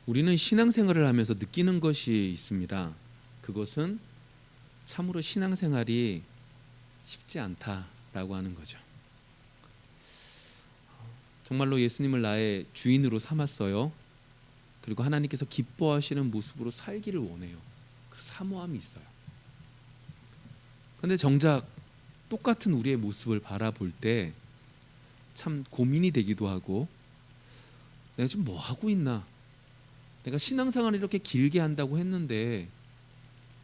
우리는 신앙생활을 하면서 느끼는 것이 있습니다. 그것은 참으로 신앙생활이 쉽지 않다라고 하는 거죠. 정말로 예수님을 나의 주인으로 삼았어요. 그리고 하나님께서 기뻐하시는 모습으로 살기를 원해요. 그 사모함이 있어요. 그런데 정작 똑같은 우리의 모습을 바라볼 때 참 고민이 되기도 하고, 내가 지금 뭐 하고 있나? 내가 신앙생활을 이렇게 길게 한다고 했는데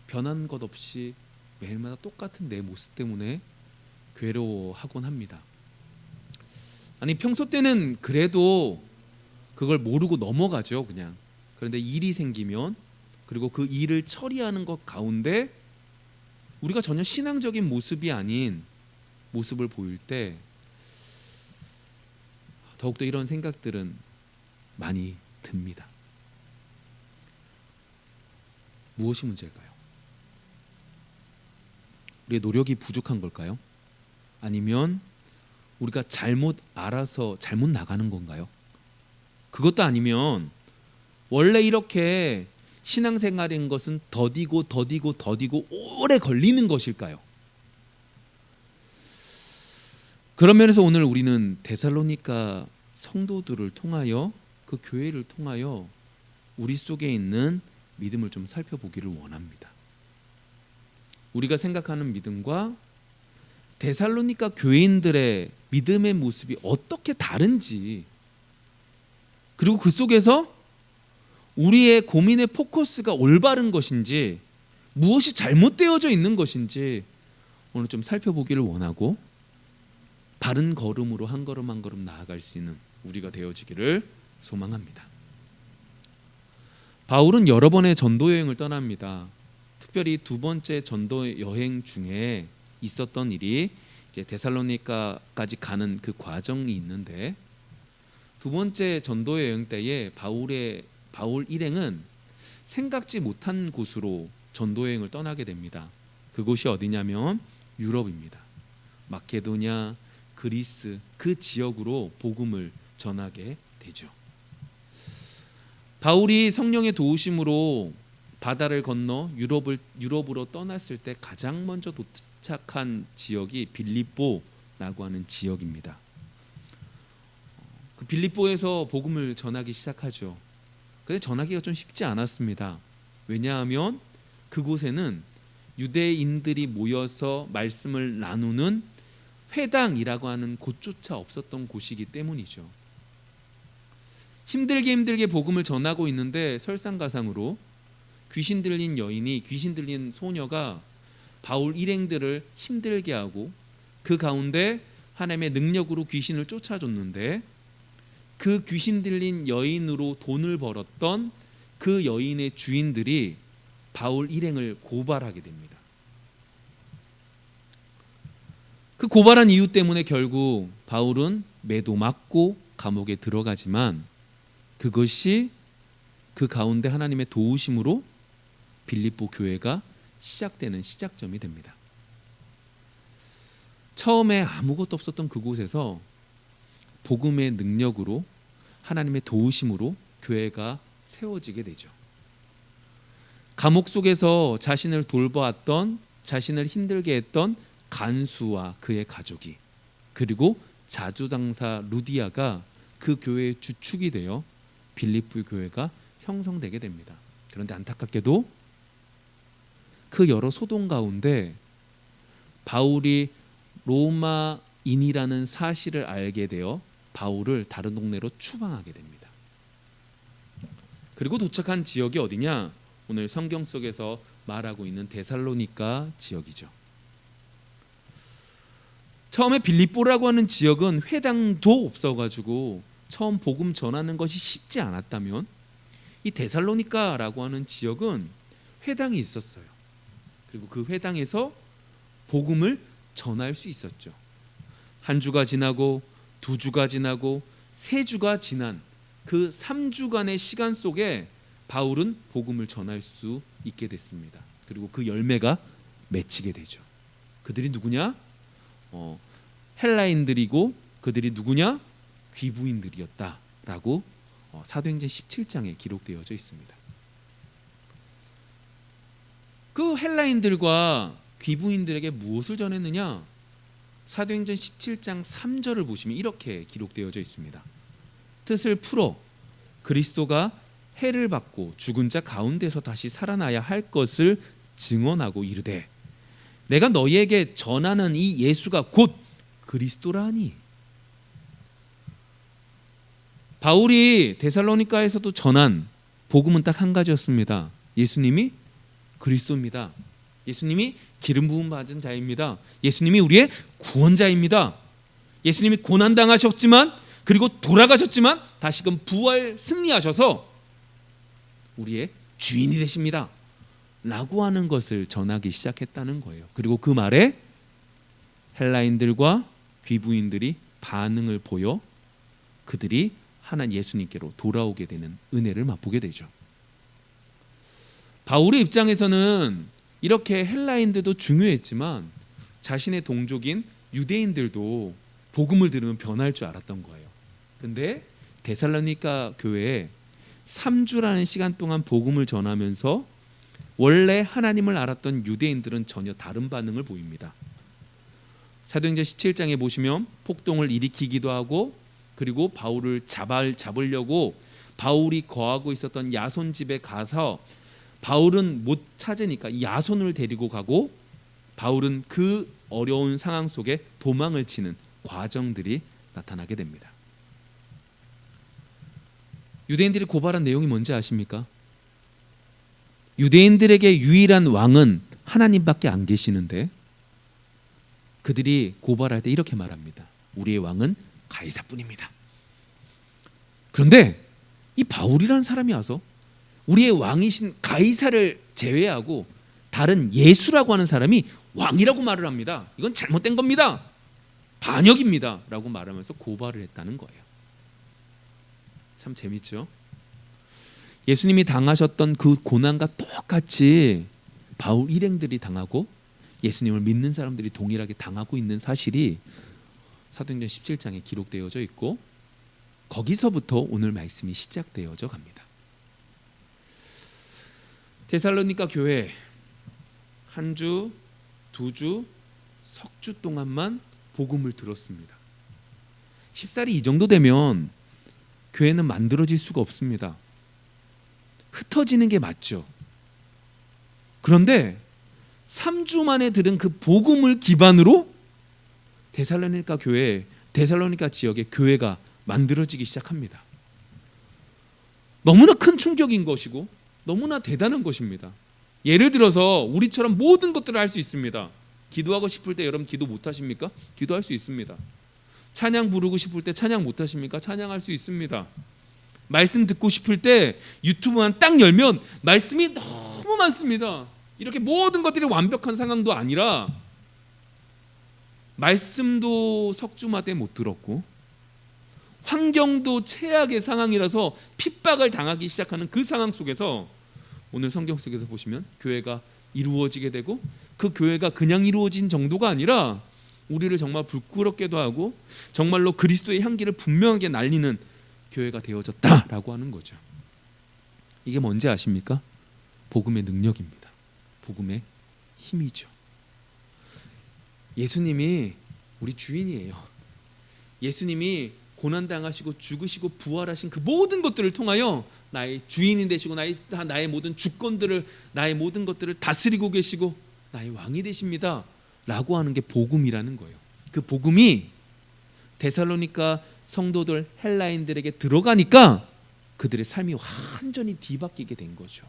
변한 것 없이 매일마다 똑같은 내 모습 때문에 괴로워하곤 합니다. 아니, 평소 때는 그래도 그걸 모르고 넘어가죠, 그냥. 그런데 일이 생기면, 그리고 그 일을 처리하는 것 가운데 우리가 전혀 신앙적인 모습이 아닌 모습을 보일 때 더욱더 이런 생각들은 많이 듭니다. 무엇이 문제일까요? 우리의 노력이 부족한 걸까요? 아니면 우리가 잘못 알아서 잘못 나가는 건가요? 그것도 아니면 원래 이렇게 신앙생활인 것은 더디고 오래 걸리는 것일까요? 그런 면에서 오늘 우리는 데살로니가 성도들을 통하여, 그 교회를 통하여 우리 속에 있는 믿음을 좀 살펴보기를 원합니다. 우리가 생각하는 믿음과 데살로니가 교인들의 믿음의 모습이 어떻게 다른지, 그리고 그 속에서 우리의 고민의 포커스가 올바른 것인지, 무엇이 잘못되어져 있는 것인지 오늘 좀 살펴보기를 원하고, 바른 걸음으로 한 걸음 한 걸음 나아갈 수 있는 우리가 되어지기를 소망합니다. 바울은 여러 번의 전도 여행을 떠납니다. 특별히 두 번째 전도 여행 중에 있었던 일이 이제 데살로니가까지 가는 그 과정이 있는데, 두 번째 전도 여행 때에 바울 일행은 생각지 못한 곳으로 전도 여행을 떠나게 됩니다. 그곳이 어디냐면 유럽입니다. 마케도냐, 그리스, 그 지역으로 복음을 전하게 되죠. 바울이 성령의 도우심으로 바다를 건너 유럽으로 떠났을 때 가장 먼저 도착한 지역이 빌립보라고 하는 지역입니다. 그 빌립보에서 복음을 전하기 시작하죠. 그런데 전하기가 좀 쉽지 않았습니다. 왜냐하면 그곳에는 유대인들이 모여서 말씀을 나누는 회당이라고 하는 곳조차 없었던 곳이기 때문이죠. 힘들게 복음을 전하고 있는데 설상가상으로 귀신 들린 여인이, 귀신 들린 소녀가 바울 일행들을 힘들게 하고 그 가운데 하나님의 능력으로 귀신을 쫓아줬는데, 그 귀신 들린 여인으로 돈을 벌었던 그 여인의 주인들이 바울 일행을 고발하게 됩니다. 그 고발한 이유 때문에 결국 바울은 매도 맞고 감옥에 들어가지만, 그것이 그 가운데 하나님의 도우심으로 빌립보 교회가 시작되는 시작점이 됩니다. 처음에 아무것도 없었던 그곳에서 복음의 능력으로, 하나님의 도우심으로 교회가 세워지게 되죠. 감옥 속에서 자신을 돌보았던, 자신을 힘들게 했던 간수와 그의 가족이, 그리고 자주당사 루디아가 그 교회의 주축이 되어 빌립보 교회가 형성되게 됩니다. 그런데 안타깝게도 그 여러 소동 가운데 바울이 로마인이라는 사실을 알게 되어 바울을 다른 동네로 추방하게 됩니다. 그리고 도착한 지역이 어디냐? 오늘 성경 속에서 말하고 있는 데살로니가 지역이죠. 처음에 빌립보라고 하는 지역은 회당도 없어가지고 처음 복음 전하는 것이 쉽지 않았다면, 이 데살로니가라고 하는 지역은 회당이 있었어요. 그리고 그 회당에서 복음을 전할 수 있었죠. 한 주가 지나고, 두 주가 지나고, 세 주가 지난 그 3주간의 시간 속에 바울은 복음을 전할 수 있게 됐습니다. 그리고 그 열매가 맺히게 되죠. 그들이 누구냐? 헬라인들이고, 그들이 누구냐? 귀부인들이었다라고 사도행전 17장에 기록되어져 있습니다. 그 헬라인들과 귀부인들에게 무엇을 전했느냐? 사도행전 17장 3절을 보시면 이렇게 기록되어져 있습니다. 뜻을 풀어 그리스도가 해를 받고 죽은 자 가운데서 다시 살아나야 할 것을 증언하고 이르되 내가 너희에게 전하는 이 예수가 곧 그리스도라 하니. 바울이 데살로니가에서도 전한 복음은 딱 한 가지였습니다. 예수님이 그리스도입니다. 예수님이 기름 부음 받은 자입니다. 예수님이 우리의 구원자입니다. 예수님이 고난당하셨지만 그리고 돌아가셨지만 다시금 부활 승리하셔서 우리의 주인이 되십니다 라고 하는 것을 전하기 시작했다는 거예요. 그리고 그 말에 헬라인들과 귀부인들이 반응을 보여 그들이 하나님 예수님께로 돌아오게 되는 은혜를 맛보게 되죠. 바울의 입장에서는 이렇게 헬라인들도 중요했지만 자신의 동족인 유대인들도 복음을 들으면 변할 줄 알았던 거예요. 근데 데살로니가 교회에 3주라는 시간 동안 복음을 전하면서 원래 하나님을 알았던 유대인들은 전혀 다른 반응을 보입니다. 사도행전 17장에 보시면 폭동을 일으키기도 하고 그리고 바울을 잡으려고 바울이 거하고 있었던 야손 집에 가서 바울은 못 찾으니까 야손을 데리고 가고 바울은 그 어려운 상황 속에 도망을 치는 과정들이 나타나게 됩니다. 유대인들이 고발한 내용이 뭔지 아십니까? 유대인들에게 유일한 왕은 하나님밖에 안 계시는데 그들이 고발할 때 이렇게 말합니다. 우리의 왕은 가이사뿐입니다. 그런데 이 바울이라는 사람이 와서 우리의 왕이신 가이사를 제외하고 다른 예수라고 하는 사람이 왕이라고 말을 합니다. 이건 잘못된 겁니다. 반역입니다 라고 말하면서 고발을 했다는 거예요. 참 재밌죠? 예수님이 당하셨던 그 고난과 똑같이 바울 일행들이 당하고 예수님을 믿는 사람들이 동일하게 당하고 있는 사실이 사도행전 17장에 기록되어져 있고 거기서부터 오늘 말씀이 시작되어져 갑니다. 데살로니가 교회 한 주, 두 주, 석주 동안만 복음을 들었습니다. 쉽사리 이 정도 되면 교회는 만들어질 수가 없습니다. 흩어지는 게 맞죠. 그런데 3주 만에 들은 그 복음을 기반으로 데살로니가 교회, 데살로니가 지역의 교회가 만들어지기 시작합니다. 너무나 큰 충격인 것이고 너무나 대단한 것입니다. 예를 들어서 우리처럼 모든 것들을 할 수 있습니다. 기도하고 싶을 때 여러분 기도 못 하십니까? 기도할 수 있습니다. 찬양 부르고 싶을 때 찬양 못 하십니까? 찬양할 수 있습니다. 말씀 듣고 싶을 때 유튜브만 딱 열면 말씀이 너무 많습니다. 이렇게 모든 것들이 완벽한 상황도 아니라 말씀도 석주마다 못 들었고 환경도 최악의 상황이라서 핍박을 당하기 시작하는 그 상황 속에서 오늘 성경 속에서 보시면 교회가 이루어지게 되고 그 교회가 그냥 이루어진 정도가 아니라 우리를 정말 부끄럽게도 하고 정말로 그리스도의 향기를 분명하게 날리는 교회가 되어졌다라고 하는 거죠. 이게 뭔지 아십니까? 복음의 능력입니다. 복음의 힘이죠. 예수님이 우리 주인이에요. 예수님이 고난당하시고 죽으시고 부활하신 그 모든 것들을 통하여 나의 주인이 되시고 나의 모든 주권들을 나의 모든 것들을 다스리고 계시고 나의 왕이 되십니다 라고 하는 게 복음이라는 거예요. 그 복음이 데살로니가 성도들 헬라인들에게 들어가니까 그들의 삶이 완전히 뒤바뀌게 된 거죠.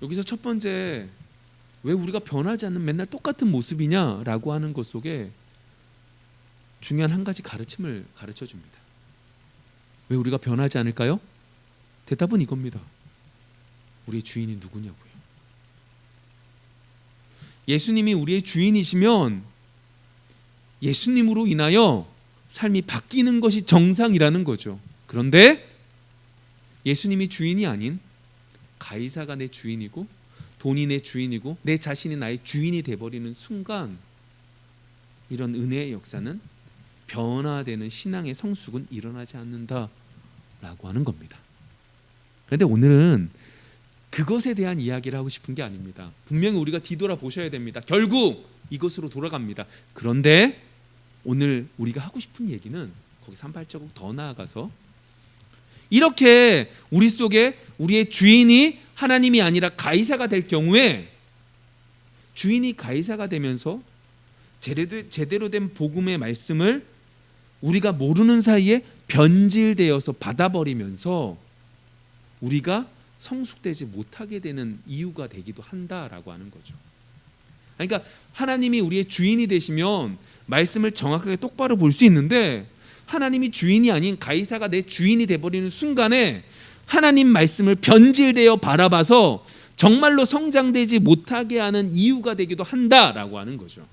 여기서 첫 번째, 왜 우리가 변하지 않는 맨날 똑같은 모습이냐라고 하는 것 속에 중요한 한 가지 가르침을 가르쳐 줍니다. 왜 우리가 변하지 않을까요? 대답은 이겁니다. 우리의 주인이 누구냐고요. 예수님이 우리의 주인이시면 예수님으로 인하여 삶이 바뀌는 것이 정상이라는 거죠. 그런데 예수님이 주인이 아닌 가이사가 내 주인이고 돈이 내 주인이고 내 자신이 나의 주인이 돼버리는 순간 이런 은혜의 역사는 변화되는 신앙의 성숙은 일어나지 않는다라고 하는 겁니다. 그런데 오늘은 그것에 대한 이야기를 하고 싶은 게 아닙니다. 분명히 우리가 뒤돌아보셔야 됩니다. 결국 이것으로 돌아갑니다. 그런데 오늘 우리가 하고 싶은 얘기는 거기서 한 발자국 더 나아가서 이렇게 우리 속에 우리의 주인이 하나님이 아니라 가이사가 될 경우에 주인이 가이사가 되면서 제대로 된 복음의 말씀을 우리가 모르는 사이에 변질되어서 받아버리면서 우리가 성숙되지 못하게 되는 이유가 되기도 한다라고 하는 거죠. 그러니까 하나님이 우리의 주인이 되시면 말씀을 정확하게 똑바로 볼 수 있는데 하나님이 주인이 아닌 가이사가 내 주인이 돼버리는 순간에 하나님 말씀을 변질되어 바라봐서 정말로 성장되지 못하게 하는 이유가 되기도 한다라고 하는 거죠.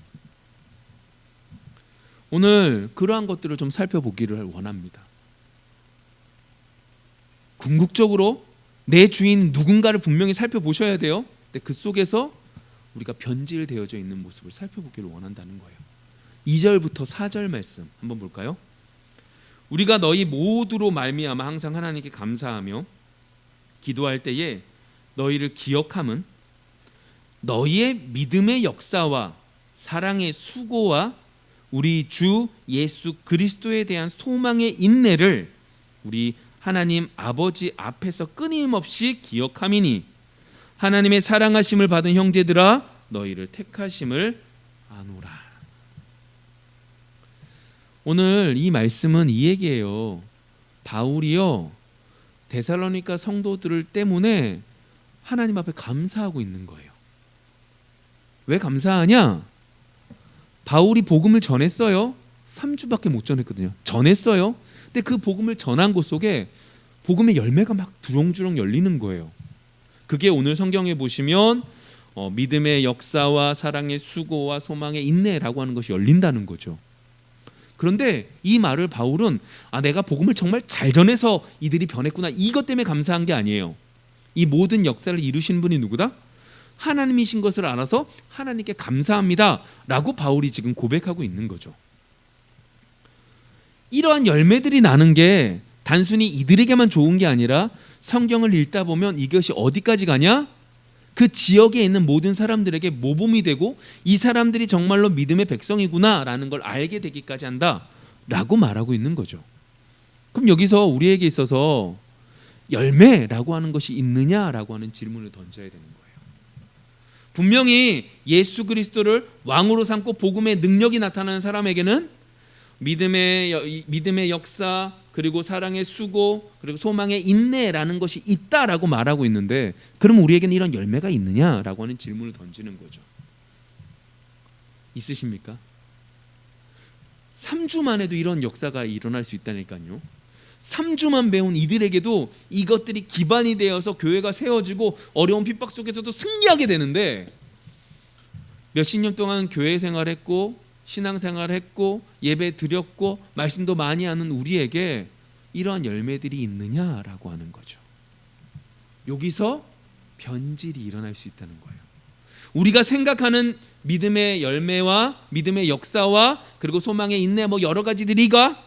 오늘 그러한 것들을 좀 살펴보기를 원합니다. 궁극적으로 내 주인 누군가를 분명히 살펴보셔야 돼요. 근데 그 속에서 우리가 변질되어져 있는 모습을 살펴보기를 원한다는 거예요. 2절부터 4절 말씀 한번 볼까요? 우리가 너희 모두로 말미암아 항상 하나님께 감사하며 기도할 때에 너희를 기억함은 너희의 믿음의 역사와 사랑의 수고와 우리 주 예수 그리스도에 대한 소망의 인내를 우리 하나님 아버지 앞에서 끊임없이 기억함이니 하나님의 사랑하심을 받은 형제들아 너희를 택하심을 아노라. 오늘 이 말씀은 이 얘기예요. 바울이요 데살로니가 성도들 때문에 하나님 앞에 감사하고 있는 거예요. 왜 감사하냐? 바울이 복음을 전했어요. 3주밖에 못 전했거든요. 전했어요. 근데 그 복음을 전한 곳 속에 복음의 열매가 막 주렁주렁 열리는 거예요. 그게 오늘 성경에 보시면 믿음의 역사와 사랑의 수고와 소망의 인내라고 하는 것이 열린다는 거죠. 그런데 이 말을 바울은 내가 복음을 정말 잘 전해서 이들이 변했구나 이것 때문에 감사한 게 아니에요. 이 모든 역사를 이루신 분이 누구다? 하나님이신 것을 알아서 하나님께 감사합니다 라고 바울이 지금 고백하고 있는 거죠. 이러한 열매들이 나는 게 단순히 이들에게만 좋은 게 아니라 성경을 읽다 보면 이것이 어디까지 가냐? 그 지역에 있는 모든 사람들에게 모범이 되고 이 사람들이 정말로 믿음의 백성이구나 라는 걸 알게 되기까지 한다 라고 말하고 있는 거죠. 그럼 여기서 우리에게 있어서 열매라고 하는 것이 있느냐라고 하는 질문을 던져야 되는 거예요. 분명히 예수 그리스도를 왕으로 삼고 복음의 능력이 나타나는 사람에게는 믿음의 역사 그리고 사랑의 수고 그리고 소망의 인내라는 것이 있다라고 말하고 있는데 그럼 우리에게는 이런 열매가 있느냐라고 하는 질문을 던지는 거죠. 있으십니까? 3주만 해도 이런 역사가 일어날 수 있다니까요. 3주만 배운 이들에게도 이것들이 기반이 되어서 교회가 세워지고 어려운 핍박 속에서도 승리하게 되는데 몇십 년 동안 교회 생활했고 신앙생활했고 예배 드렸고 말씀도 많이 하는 우리에게 이러한 열매들이 있느냐라고 하는 거죠. 여기서 변질이 일어날 수 있다는 거예요. 우리가 생각하는 믿음의 열매와 믿음의 역사와 그리고 소망의 인내 여러 가지들이가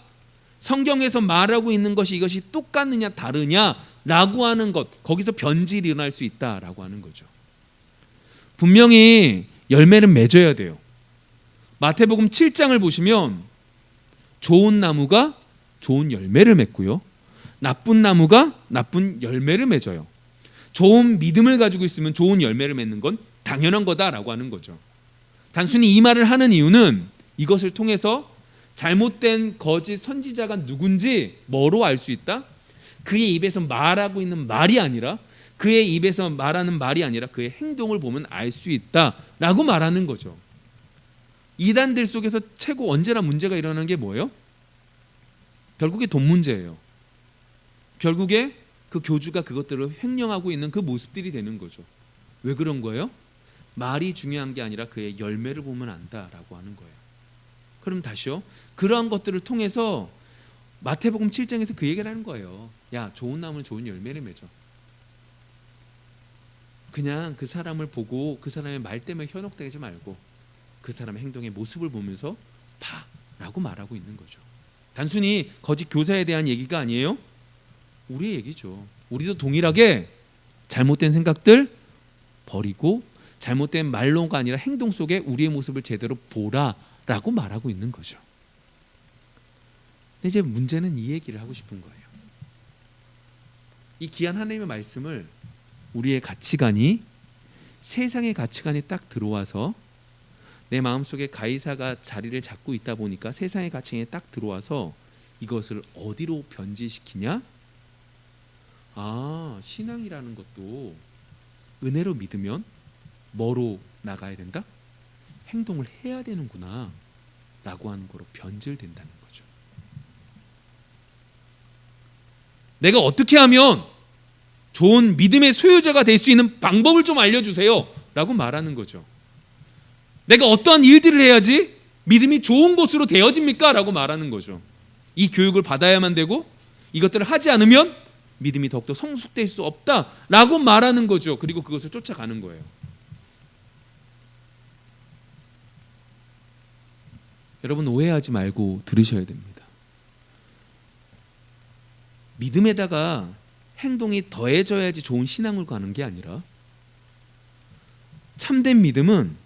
성경에서 말하고 있는 것이 이것이 똑같느냐 다르냐라고 하는 것 거기서 변질이 일어날 수 있다라고 하는 거죠. 분명히 열매는 맺어야 돼요. 마태복음 7장을 보시면 좋은 나무가 좋은 열매를 맺고요. 나쁜 나무가 나쁜 열매를 맺어요. 좋은 믿음을 가지고 있으면 좋은 열매를 맺는 건 당연한 거다라고 하는 거죠. 단순히 이 말을 하는 이유는 이것을 통해서 잘못된 거짓 선지자가 누군지 뭐로 알 수 있다? 그의 입에서 말하고 있는 말이 아니라 그의 입에서 말하는 말이 아니라 그의 행동을 보면 알 수 있다라고 말하는 거죠. 이단들 속에서 최고 언제나 문제가 일어나는 게 뭐예요? 결국에 돈 문제예요. 결국에 그 교주가 그것들을 횡령하고 있는 그 모습들이 되는 거죠. 왜 그런 거예요? 말이 중요한 게 아니라 그의 열매를 보면 안다라고 하는 거예요. 그럼 다시요. 그러한 것들을 통해서 마태복음 7장에서 그 얘기를 하는 거예요. 야, 좋은 나무는 좋은 열매를 맺어. 그냥 그 사람을 보고 그 사람의 말 때문에 현혹되지 말고 그 사람의 행동의 모습을 보면서 봐. 라고 말하고 있는 거죠. 단순히 거짓 교사에 대한 얘기가 아니에요. 우리의 얘기죠. 우리도 동일하게 잘못된 생각들 버리고 잘못된 말로가 아니라 행동 속에 우리의 모습을 제대로 보라라고 말하고 있는 거죠. 근데 이제 문제는 이 얘기를 하고 싶은 거예요. 이 귀한 하나님의 말씀을 우리의 가치관이 세상의 가치관이 딱 들어와서 내 마음속에 가이사가 자리를 잡고 있다 보니까 세상의 가치관이 딱 들어와서 이것을 어디로 변질시키냐? 신앙이라는 것도 은혜로 믿으면 뭐로 나가야 된다? 행동을 해야 되는구나 라고 하는 거로 변질된다는 거죠. 내가 어떻게 하면 좋은 믿음의 소유자가 될 수 있는 방법을 좀 알려주세요 라고 말하는 거죠. 내가 어떠한 일들을 해야지 믿음이 좋은 곳으로 되어집니까? 라고 말하는 거죠. 이 교육을 받아야만 되고 이것들을 하지 않으면 믿음이 더욱더 성숙될 수 없다라고 말하는 거죠. 그리고 그것을 쫓아가는 거예요. 여러분 오해하지 말고 들으셔야 됩니다. 믿음에다가 행동이 더해져야지 좋은 신앙을 가는 게 아니라 참된 믿음은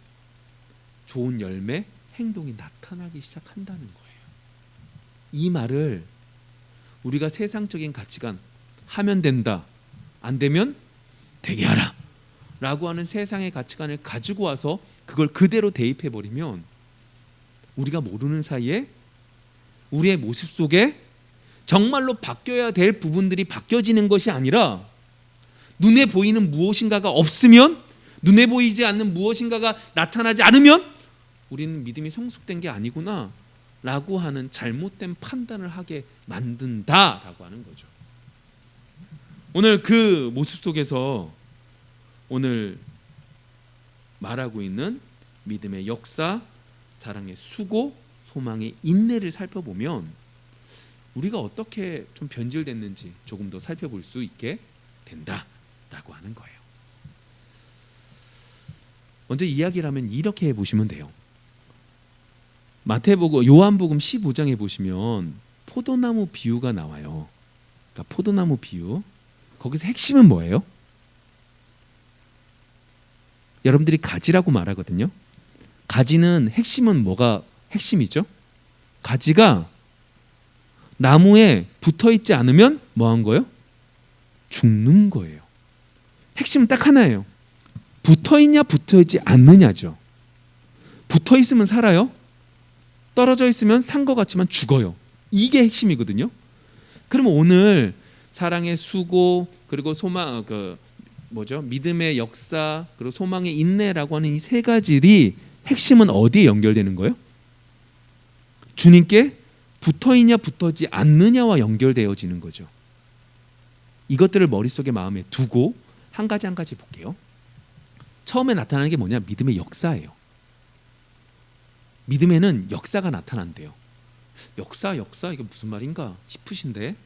좋은 열매, 행동이 나타나기 시작한다는 거예요. 이 말을 우리가 세상적인 가치관 하면 된다, 안 되면 되게 하라 라고 하는 세상의 가치관을 가지고 와서 그걸 그대로 대입해버리면 우리가 모르는 사이에 우리의 모습 속에 정말로 바뀌어야 될 부분들이 바뀌어지는 것이 아니라 눈에 보이는 무엇인가가 없으면, 눈에 보이지 않는 무엇인가가 나타나지 않으면 우리는 믿음이 성숙된 게 아니구나 라고 하는 잘못된 판단을 하게 만든다라고 하는 거죠. 오늘 그 모습 속에서 오늘 말하고 있는 믿음의 역사, 사랑의 수고, 소망의 인내를 살펴보면 우리가 어떻게 좀 변질됐는지 조금 더 살펴볼 수 있게 된다라고 하는 거예요. 먼저 이야기를 하면 이렇게 해보시면 돼요. 마태복음, 요한복음 15장에 보시면 포도나무 비유가 나와요. 그러니까 포도나무 비유. 거기서 핵심은 뭐예요? 여러분들이 가지라고 말하거든요. 가지는 핵심은 뭐가 핵심이죠? 가지가 나무에 붙어있지 않으면 뭐 한 거예요? 죽는 거예요. 핵심은 딱 하나예요. 붙어있냐 붙어있지 않느냐죠. 붙어있으면 살아요. 떨어져 있으면 산 것 같지만 죽어요. 이게 핵심이거든요. 그러면 오늘 사랑의 수고, 그리고 소망, 믿음의 역사, 그리고 소망의 인내라고 하는 이 세 가지의 핵심은 어디에 연결되는 거예요? 주님께 붙어있냐 붙어있지 않느냐와 연결되어지는 거죠. 이것들을 머릿속에 마음에 두고 한 가지 한 가지 볼게요. 처음에 나타나는 게 뭐냐? 믿음의 역사예요. 믿음에는 역사가 나타난대요. 역사 이게 무슨 말인가 싶으신데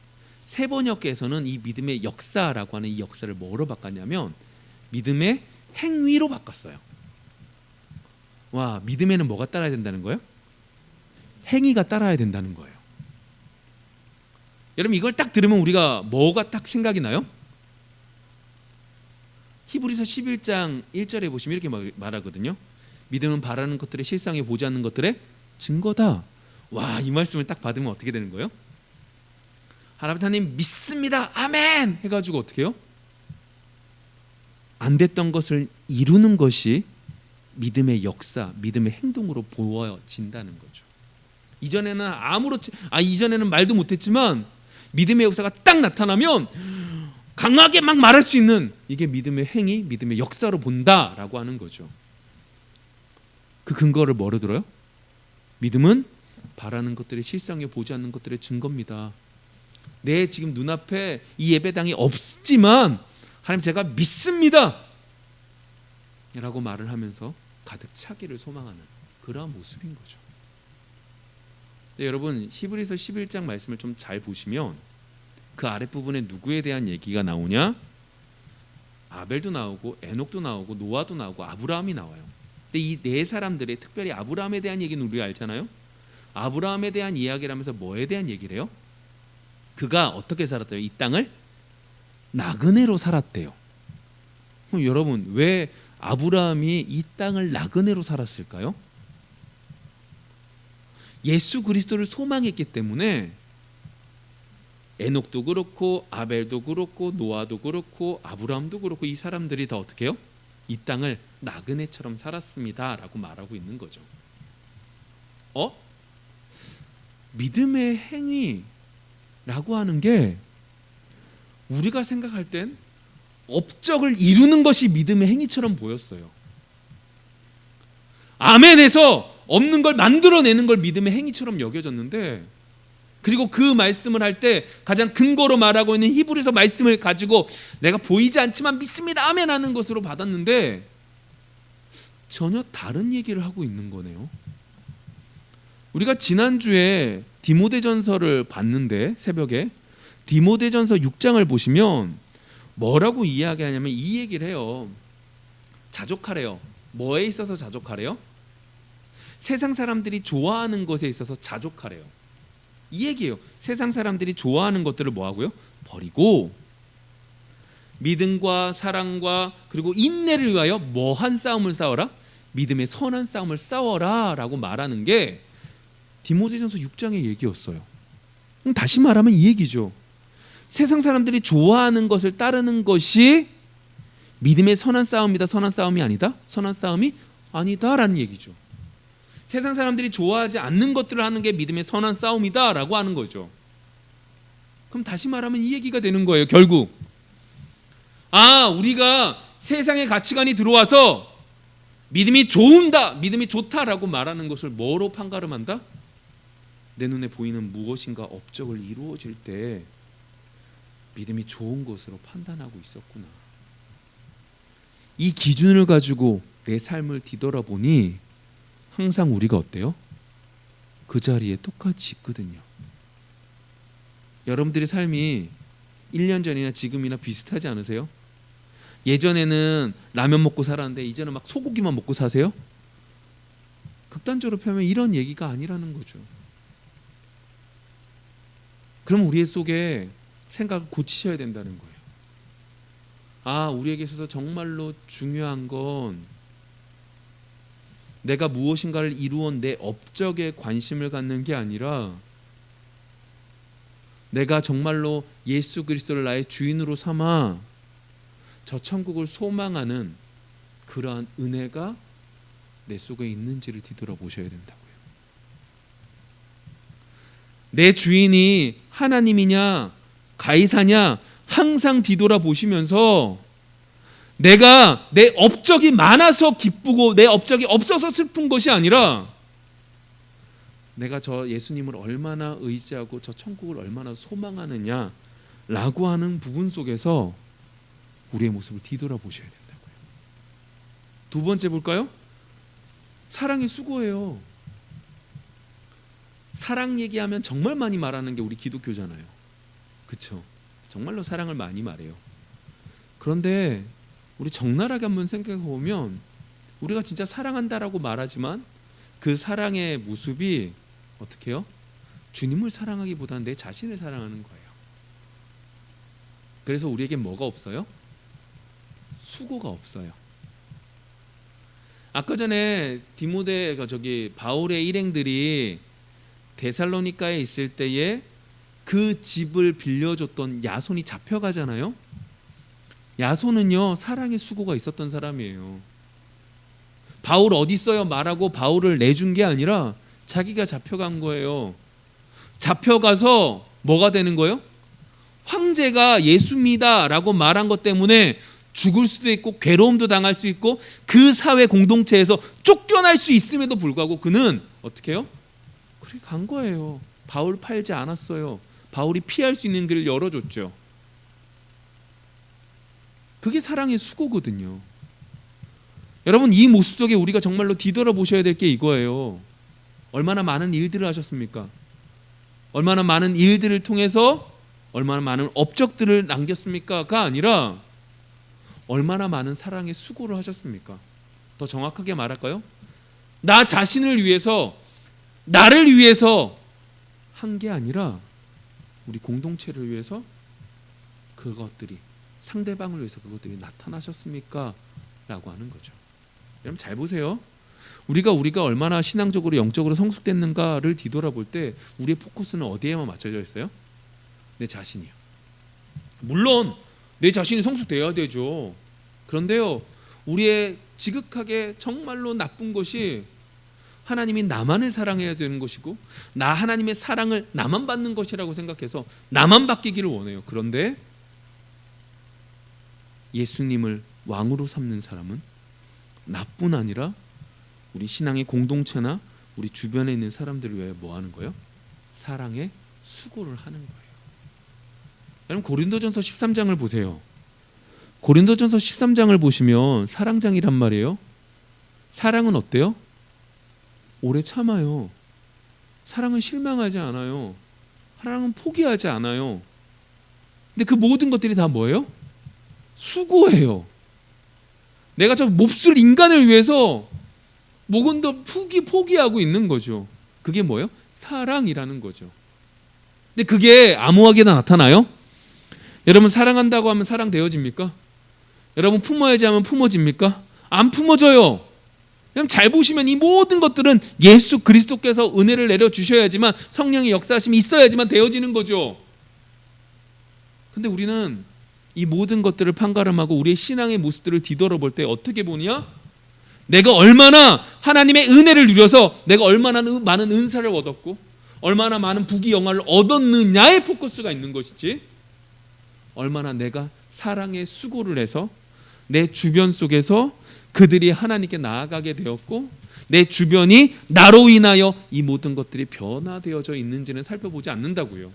세번역에서는 이 믿음의 역사라고 하는 이 역사를 뭐로 바꿨냐면 믿음의 행위로 바꿨어요. 와, 믿음에는 뭐가 따라야 된다는 거예요? 행위가 따라야 된다는 거예요. 여러분 이걸 딱 들으면 우리가 뭐가 딱 생각이 나요? 히브리서 11장 1절에 보시면 이렇게 말하거든요. 믿음은 바라는 것들의 실상에 보지 않는 것들의 증거다. 와, 이 말씀을 딱 받으면 어떻게 되는 거예요? 하나님 믿습니다. 아멘 해가지고 어떻게 해요? 안 됐던 것을 이루는 것이 믿음의 역사, 믿음의 행동으로 보여진다는 거죠. 이전에는 말도 못했지만 믿음의 역사가 딱 나타나면 강하게 막 말할 수 있는 이게 믿음의 행위, 믿음의 역사로 본다라고 하는 거죠. 그 근거를 뭐로 들어요? 믿음은 바라는 것들의 실상에 보지 않는 것들의 증거입니다. 내 지금 눈앞에 이 예배당이 없지만 하나님 제가 믿습니다 라고 말을 하면서 가득 차기를 소망하는 그러한 모습인 거죠. 여러분 히브리서 11장 말씀을 좀 잘 보시면 그 아랫부분에 누구에 대한 얘기가 나오냐? 아벨도 나오고 에녹도 나오고 노아도 나오고 아브라함이 나와요. 근데 이 네 사람들의 특별히 아브라함에 대한 얘기는 우리가 알잖아요. 아브라함에 대한 이야기를 하면서 뭐에 대한 얘기를 해요? 그가 어떻게 살았대요? 이 땅을 나그네로 살았대요. 그럼 여러분, 왜 아브라함이 이 땅을 나그네로 살았을까요? 예수 그리스도를 소망했기 때문에. 에녹도 그렇고 아벨도 그렇고 노아도 그렇고 아브라함도 그렇고 이 사람들이 다 어떻게 해요? 이 땅을 나그네처럼 살았습니다 라고 말하고 있는 거죠. 믿음의 행위라고 하는 게 우리가 생각할 땐 업적을 이루는 것이 믿음의 행위처럼 보였어요. 아멘에서 없는 걸 만들어내는 걸 믿음의 행위처럼 여겨졌는데, 그리고 그 말씀을 할 때 가장 근거로 말하고 있는 히브리서 말씀을 가지고 내가 보이지 않지만 믿습니다 아멘 하는 것으로 받았는데 전혀 다른 얘기를 하고 있는 거네요. 우리가 지난주에 디모데전서를 봤는데, 새벽에 디모데전서 6장을 보시면 뭐라고 이야기하냐면 이 얘기를 해요. 자족하래요. 뭐에 있어서 자족하래요? 세상 사람들이 좋아하는 것에 있어서 자족하래요. 이 얘기예요. 세상 사람들이 좋아하는 것들을 뭐하고요? 버리고 믿음과 사랑과 그리고 인내를 위하여 뭐한 싸움을 싸워라? 믿음의 선한 싸움을 싸워라 라고 말하는 게 디모데전서 6장의 얘기였어요. 다시 말하면 이 얘기죠. 세상 사람들이 좋아하는 것을 따르는 것이 믿음의 선한 싸움이다, 선한 싸움이 아니다? 선한 싸움이 아니다라는 얘기죠. 세상 사람들이 좋아하지 않는 것들을 하는 게 믿음의 선한 싸움이다라고 하는 거죠. 그럼 다시 말하면 이 얘기가 되는 거예요. 결국 우리가 세상의 가치관이 들어와서 믿음이 좋은다, 믿음이 좋다라고 말하는 것을 뭐로 판가름한다? 내 눈에 보이는 무엇인가 업적을 이루어질 때 믿음이 좋은 것으로 판단하고 있었구나. 이 기준을 가지고 내 삶을 뒤돌아보니 항상 우리가 어때요? 그 자리에 똑같이 있거든요. 여러분들의 삶이 1년 전이나 지금이나 비슷하지 않으세요? 예전에는 라면 먹고 살았는데 이제는 막 소고기만 먹고 사세요? 극단적으로 표현하면 이런 얘기가 아니라는 거죠. 그럼 우리 속에 생각을 고치셔야 된다는 거예요. 우리에게 있어서 정말로 중요한 건 내가 무엇인가를 이루어온 내 업적에 관심을 갖는 게 아니라 내가 정말로 예수 그리스도를 나의 주인으로 삼아 저 천국을 소망하는 그러한 은혜가 내 속에 있는지를 뒤돌아보셔야 된다고요. 내 주인이 하나님이냐 가이사냐 항상 뒤돌아보시면서 내가 내 업적이 많아서 기쁘고 내 업적이 없어서 슬픈 것이 아니라 내가 저 예수님을 얼마나 의지하고 저 천국을 얼마나 소망하느냐라고 하는 부분 속에서 우리의 모습을 뒤돌아보셔야 된다고요. 두 번째 볼까요? 사랑의 수고예요. 사랑 얘기하면 정말 많이 말하는 게 우리 기독교잖아요. 그렇죠? 정말로 사랑을 많이 말해요. 그런데 우리 적나라하게 한번 생각해 보면 우리가 진짜 사랑한다라고 말하지만 그 사랑의 모습이 어떻게 해요? 주님을 사랑하기보다는 내 자신을 사랑하는 거예요. 그래서 우리에게 뭐가 없어요? 수고가 없어요. 아까 전에 바울의 일행들이 데살로니가에 있을 때에 그 집을 빌려줬던 야손이 잡혀가잖아요. 야손은요 사랑의 수고가 있었던 사람이에요. 바울 어디 있어요 말하고 바울을 내준 게 아니라 자기가 잡혀간 거예요. 잡혀가서 뭐가 되는 거예요? 황제가 예수입니다라고 말한 것 때문에 죽을 수도 있고 괴로움도 당할 수 있고 그 사회 공동체에서 쫓겨날 수 있음에도 불구하고 그는 어떻게 해요? 그래 간 거예요. 바울 팔지 않았어요. 바울이 피할 수 있는 길을 열어줬죠. 그게 사랑의 수고거든요. 여러분 이 모습 속에 우리가 정말로 뒤돌아보셔야 될 게 이거예요. 얼마나 많은 일들을 하셨습니까? 얼마나 많은 일들을 통해서 얼마나 많은 업적들을 남겼습니까?가 아니라 얼마나 많은 사랑의 수고를 하셨습니까? 더 정확하게 말할까요? 나 자신을 위해서 나를 위해서 한 게 아니라 우리 공동체를 위해서 그것들이, 상대방을 위해서 그것들이 나타나셨습니까? 라고 하는 거죠. 여러분 잘 보세요. 우리가 얼마나 신앙적으로 영적으로 성숙됐는가를 뒤돌아볼 때 우리의 포커스는 어디에만 맞춰져 있어요? 내 자신이요. 물론 내 자신이 성숙되어야 되죠. 그런데요, 우리의 지극하게 정말로 나쁜 것이 하나님이 나만을 사랑해야 되는 것이고, 나 하나님의 사랑을 나만 받는 것이라고 생각해서 나만 바뀌기를 원해요. 그런데 예수님을 왕으로 삼는 사람은 나뿐 아니라 우리 신앙의 공동체나 우리 주변에 있는 사람들을 위해 뭐 하는 거예요? 사랑의 수고를 하는 거예요. 여러분 고린도전서 13장을 보세요. 고린도전서 13장을 보시면 사랑장이란 말이에요. 사랑은 어때요? 오래 참아요. 사랑은 실망하지 않아요. 사랑은 포기하지 않아요. 근데 그 모든 것들이 다 뭐예요? 수고예요. 내가 저 몹쓸 인간을 위해서 목은 더 포기하고 있는 거죠. 그게 뭐예요? 사랑이라는 거죠. 근데 그게 아무하게나 나타나요? 여러분 사랑한다고 하면 사랑되어집니까? 여러분 품어야지 하면 품어집니까? 안 품어져요. 그럼 잘 보시면 이 모든 것들은 예수 그리스도께서 은혜를 내려주셔야지만, 성령의 역사하심이 있어야지만 되어지는 거죠. 근데 우리는 이 모든 것들을 판가름하고 우리의 신앙의 모습들을 뒤돌아볼 때 어떻게 보냐? 내가 얼마나 하나님의 은혜를 누려서 내가 얼마나 많은 은사를 얻었고 얼마나 많은 부귀 영화를 얻었느냐에 포커스가 있는 것이지, 얼마나 내가 사랑의 수고를 해서 내 주변 속에서 그들이 하나님께 나아가게 되었고 내 주변이 나로 인하여 이 모든 것들이 변화되어져 있는지는 살펴보지 않는다고요.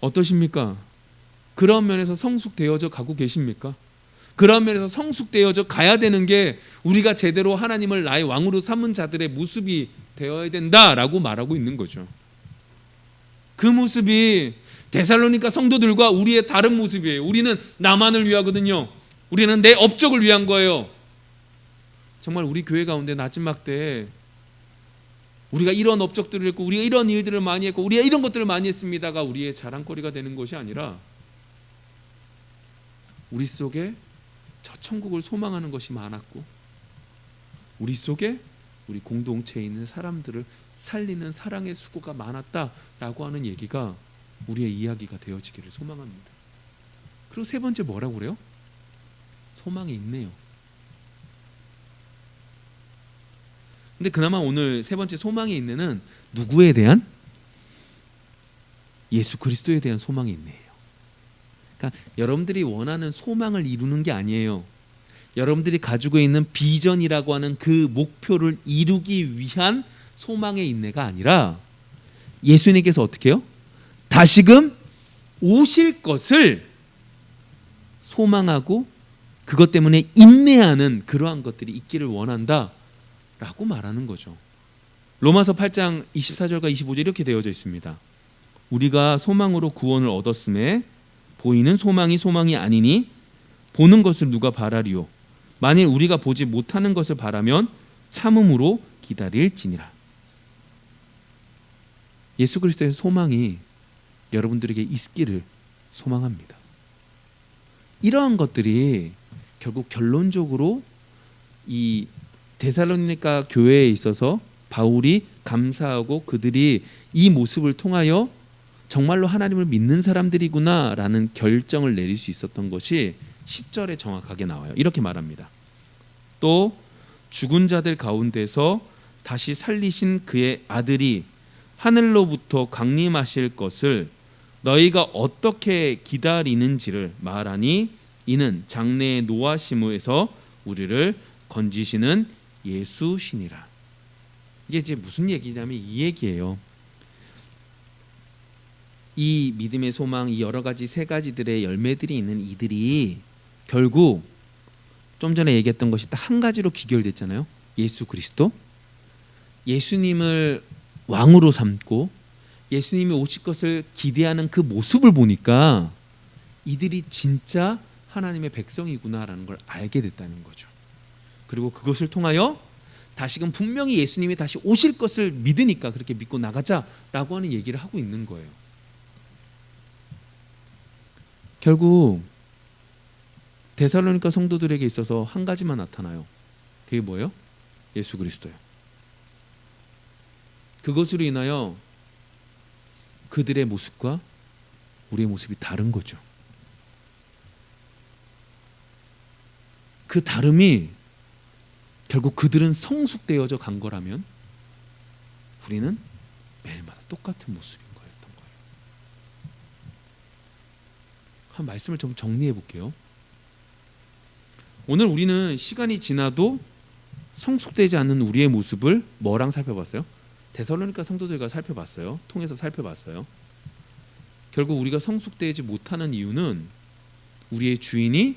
어떠십니까? 그런 면에서 성숙되어져 가고 계십니까? 그런 면에서 성숙되어져 가야 되는 게 우리가 제대로 하나님을 나의 왕으로 삼은 자들의 모습이 되어야 된다라고 말하고 있는 거죠. 그 모습이 데살로니가 성도들과 우리의 다른 모습이에요. 우리는 나만을 위하거든요. 우리는 내 업적을 위한 거예요. 정말 우리 교회 가운데 마지막 때 우리가 이런 업적들을 했고 우리가 이런 일들을 많이 했고 우리가 이런 것들을 많이 했습니다가 우리의 자랑거리가 되는 것이 아니라 우리 속에 저 천국을 소망하는 것이 많았고 우리 속에 우리 공동체에 있는 사람들을 살리는 사랑의 수고가 많았다라고 하는 얘기가 우리의 이야기가 되어지기를 소망합니다. 그리고 세 번째 뭐라고 그래요? 소망이 있네요. 근데 그나마 오늘 세 번째 소망이 있네는 누구에 대한? 예수 그리스도에 대한 소망이 있네요. 그러니까 여러분들이 원하는 소망을 이루는 게 아니에요. 여러분들이 가지고 있는 비전이라고 하는 그 목표를 이루기 위한 소망의 인내가 아니라 예수님께서 어떻게 해요? 다시금 오실 것을 소망하고 그것 때문에 인내하는 그러한 것들이 있기를 원한다라고 말하는 거죠. 로마서 8장 24절과 25절 이렇게 되어져 있습니다. 우리가 소망으로 구원을 얻었음에 보이는 소망이 아니니 보는 것을 누가 바라리요? 만일 우리가 보지 못하는 것을 바라면 참음으로 기다릴지니라. 예수 그리스도의 소망이 여러분들에게 있기를 소망합니다. 이러한 것들이 결국 결론적으로 이 데살로니가 교회에 있어서 바울이 감사하고 그들이 이 모습을 통하여 정말로 하나님을 믿는 사람들이구나라는 결정을 내릴 수 있었던 것이 10절에 정확하게 나와요. 이렇게 말합니다. 또 죽은 자들 가운데서 다시 살리신 그의 아들이 하늘로부터 강림하실 것을 너희가 어떻게 기다리는지를 말하니 이는 장래의 노하심에서 우리를 건지시는 예수시니라. 이게 이제 무슨 얘기냐면 이 얘기예요. 이 믿음의 소망, 이 여러 가지 세 가지들의 열매들이 있는 이들이 결국 좀 전에 얘기했던 것이 딱 한 가지로 귀결됐잖아요. 예수 그리스도. 예수님을 왕으로 삼고 예수님이 오실 것을 기대하는 그 모습을 보니까 이들이 진짜 하나님의 백성이구나라는 걸 알게 됐다는 거죠. 그리고 그것을 통하여 다시금 분명히 예수님이 다시 오실 것을 믿으니까 그렇게 믿고 나가자라고 하는 얘기를 하고 있는 거예요. 결국 데살로니가 성도들에게 있어서 한 가지만 나타나요. 그게 뭐예요? 예수 그리스도요. 그것으로 인하여 그들의 모습과 우리의 모습이 다른 거죠. 그 다름이 결국 그들은 성숙되어져 간 거라면 우리는 매일마다 똑같은 모습인 거였던 거예요. 한 말씀을 좀 정리해 볼게요. 오늘 우리는 시간이 지나도 성숙되지 않는 우리의 모습을 뭐랑 살펴봤어요? 데살로니가 성도들과 살펴봤어요. 통해서 살펴봤어요. 결국 우리가 성숙되지 못하는 이유는 우리의 주인이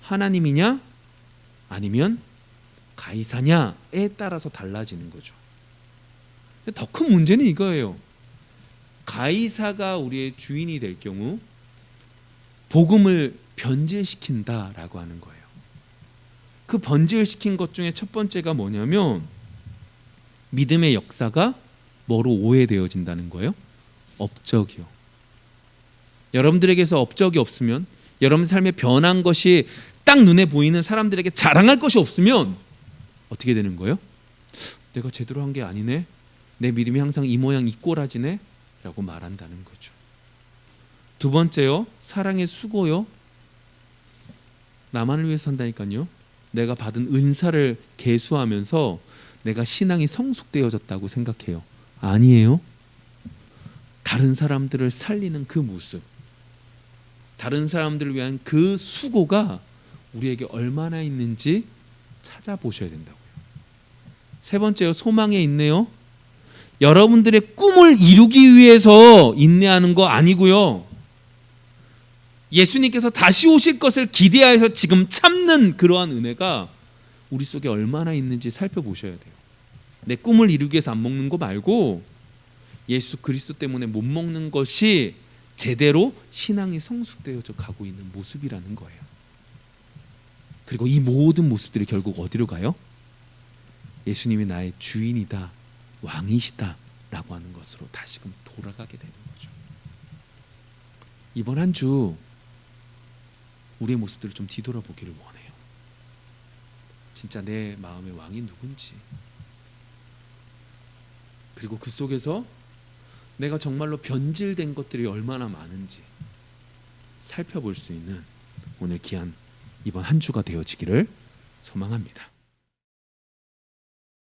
하나님이냐 아니면 가이사냐에 따라서 달라지는 거죠. 더 큰 문제는 이거예요. 가이사가 우리의 주인이 될 경우 복음을 변질시킨다라고 하는 거예요. 그 변질시킨 것 중에 첫 번째가 뭐냐면 믿음의 역사가 뭐로 오해되어진다는 거예요? 업적이요. 여러분들에게서 업적이 없으면, 여러분 삶에 변한 것이 딱 눈에 보이는 사람들에게 자랑할 것이 없으면 어떻게 되는 거예요? 내가 제대로 한 게 아니네, 내 믿음이 항상 이 모양 이 꼬라지네 라고 말한다는 거죠. 두 번째요, 사랑의 수고요. 나만을 위해서 산다니까요. 내가 받은 은사를 계수하면서 내가 신앙이 성숙되어졌다고 생각해요. 아니에요. 다른 사람들을 살리는 그 모습, 다른 사람들을 위한 그 수고가 우리에게 얼마나 있는지 찾아보셔야 된다고요. 세 번째요, 소망에 있네요. 여러분들의 꿈을 이루기 위해서 인내하는 거 아니고요. 예수님께서 다시 오실 것을 기대하여서 지금 참는 그러한 은혜가 우리 속에 얼마나 있는지 살펴보셔야 돼요. 내 꿈을 이루기 위해서 안 먹는 거 말고 예수 그리스도 때문에 못 먹는 것이 제대로 신앙이 성숙되어져 가고 있는 모습이라는 거예요. 그리고 이 모든 모습들이 결국 어디로 가요? 예수님이 나의 주인이다, 왕이시다 라고 하는 것으로 다시금 돌아가게 되는 거죠. 이번 한 주 우리의 모습들을 좀 뒤돌아보기를 원해요. 진짜 내 마음의 왕이 누군지, 그리고 그 속에서 내가 정말로 변질된 것들이 얼마나 많은지 살펴볼 수 있는 오늘 귀한 이번 한 주가 되어지기를 소망합니다.